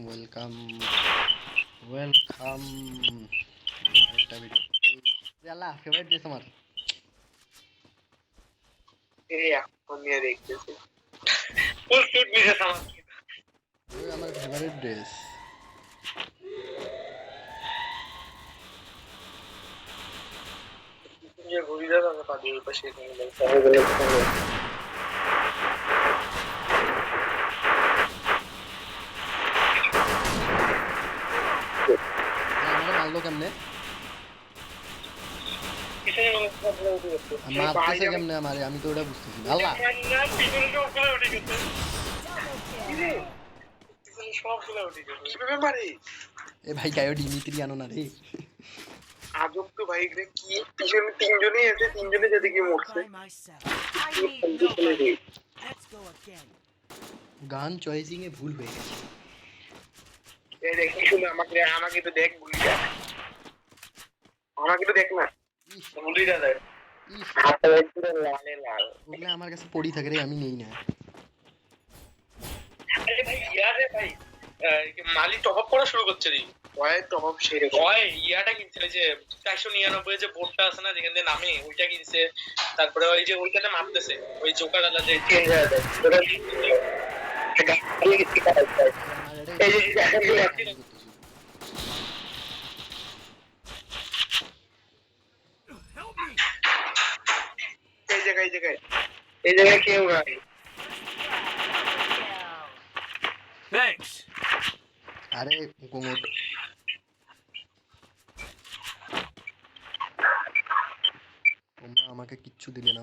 Welcome welcome আরেকটা video. আল্লাহ favourite dress আমার। এখন নিয়ে দেখতেছি ফুল সুট বিজে আমার ওই আমার ফেভারিট ড্রেস। যে ঘুরি দাও না পাদি ওই পাশে গেলে সবাই বলে আমার মারলো কেমনে? মারতেছে কেমনে আমারে? আমি তো ওটা বুঝতেছি না। আল্লাহ এ ভাই গায়ো ডিমিত্রি আনো না রে। আজব তো ভাই রে, কি পিছনে তিনজনই আছে, তিনজনে যেতে কি মরছে। গান চয়েসিং এ ভুল হয়ে গেছে। এই দেখ কি শুনে আমাকে আমাকে তো দেখ গুলিটা, আমাকে তো দেখ না গুলিটা দেখ। ওগুলো আমার কাছে পড়ি থাকে রে, আমি নেই না। আরে ভাই ইয়ারে ভাই মালি টপ আপ করা শুরু করছে রে। ওই টপ আপ সেরে ওই ইয়াটা কিনছে যে 499 যে বোর্ডটা আছে না যেখান দিয়ে নামে ওইটা কিনছে। তারপরে ওই যে ওইটাতে মারতেছে ওই জোকার আলা যে চেঞ্জ হয়ে যায় এটা এই জায়গায় কেউ নাই। Thanks. আরে গোমট তোমরা আমাকে কিচ্ছু দিলে না।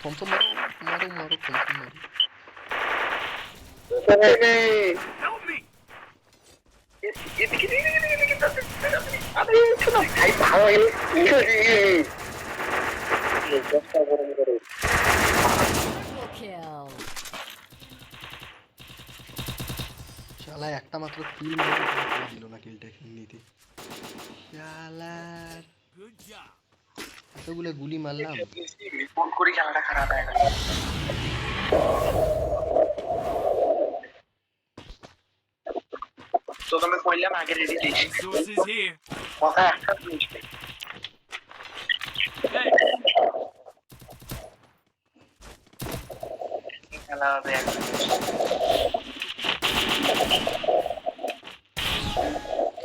থমথম মারো মারো মারো থমথম মারো। Help me. শালা একটা মাত্র কিল মারলো, দিল না কিলটা নিতে। শালার Good job. এতগুলো গুলি মারলাম। ফোন করে খেলাটা খারাপ হয়ে গেল। তো তুমি কইলাম আগে রেডি দিয়েছি Resources here. কথা একটা জিনিস খেলা হবে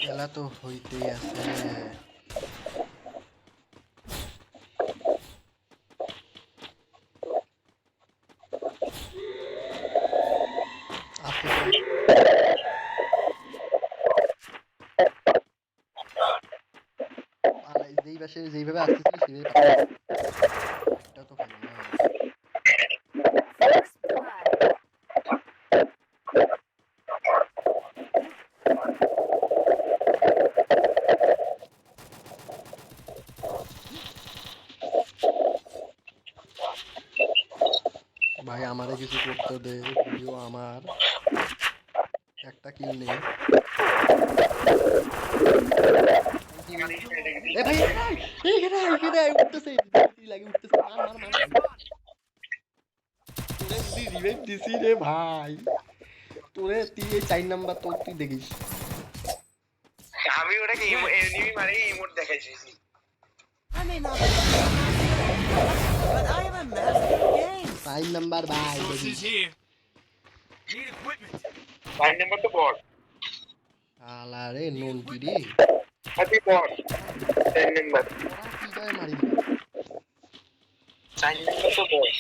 খেলা তো হইতেই আছে। যেইভাবে আসতেছিল সেটা তো ভালো না। ভাই আমারে কিছু করতে দে, ভিডিও আমার একটা কিল নেই। এ ভাই এখানে উঠতেছে লাগে উঠতেছে মার মার মার তোরে যদি রিভাইভ দিছি রে ভাই, তোরে তুই 4 নাম্বার তোর তুই দেখিস। আমি ওটাকে এনিমি মারে ইমোট দেখাইছি। But I am a master of games. 5 number ভাই Resources here. Need equipment. 5 number তো বট আলা রে নন কি রে হাতি বট 10 নাম্বার কি করে মারি 4 নাম্বার তো বট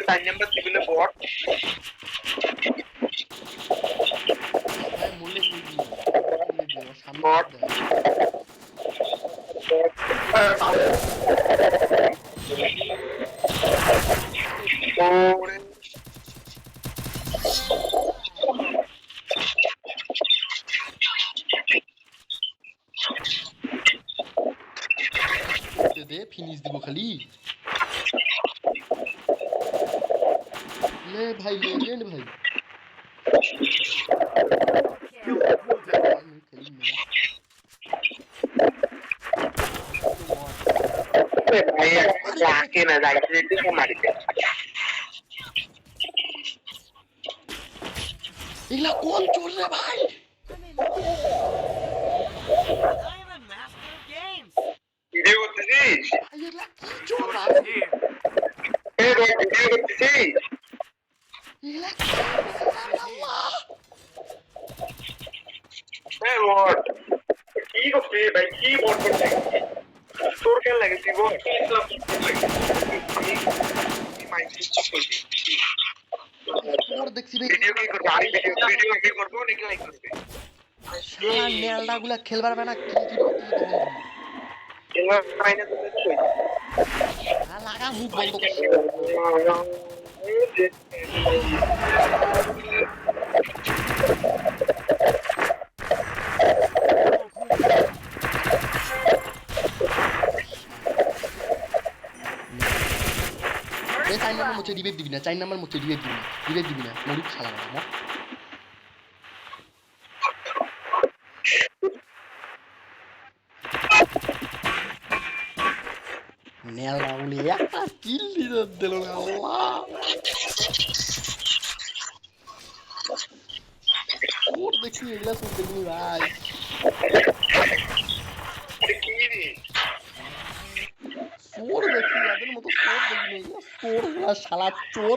4 নাম্বার দিলে বট ভাই মূল্য কি সামনে বট ওরে দে ফিনিশ দিব খালি ले भाई लेजेंड भाई भाई जाके ना जाके से मार दे এগুলা কোন চোর রে ভাই? But I am a master of games. Video করতেছিস? এগুলা কি চোর ভাই? Source is here. এই ভাই ভিডিও করতেছিস? এগুলা কি? আল্লাহ! এই বট কি করছিস ভাই? কি বট করছিস? তোর কেন লাগে তুই বট? চোর দেখছি রে। ভিডিও কি করবো? আমি ভিডিও কি করবো নাকি লাইক করবে? শালা নেলডাগুলা খেলবার পারে না কি এবার ফাইনাল তো কই? লাগা মুখ বন্ধ করছে। এই 4 নাম্বার মোচে রিভাইভ দিবি না, 4 নাম্বার মোচে রিভাইভ দিবি না, মরিক শালা না। নেলডা উনি একটা কিল দিল না আল্লাহ। চোর দেখছি এগুলা চোর দেখবি ভাই। কি রে? চোর দেখছি এদের মতো চোর দেখবি চোর শালা চোর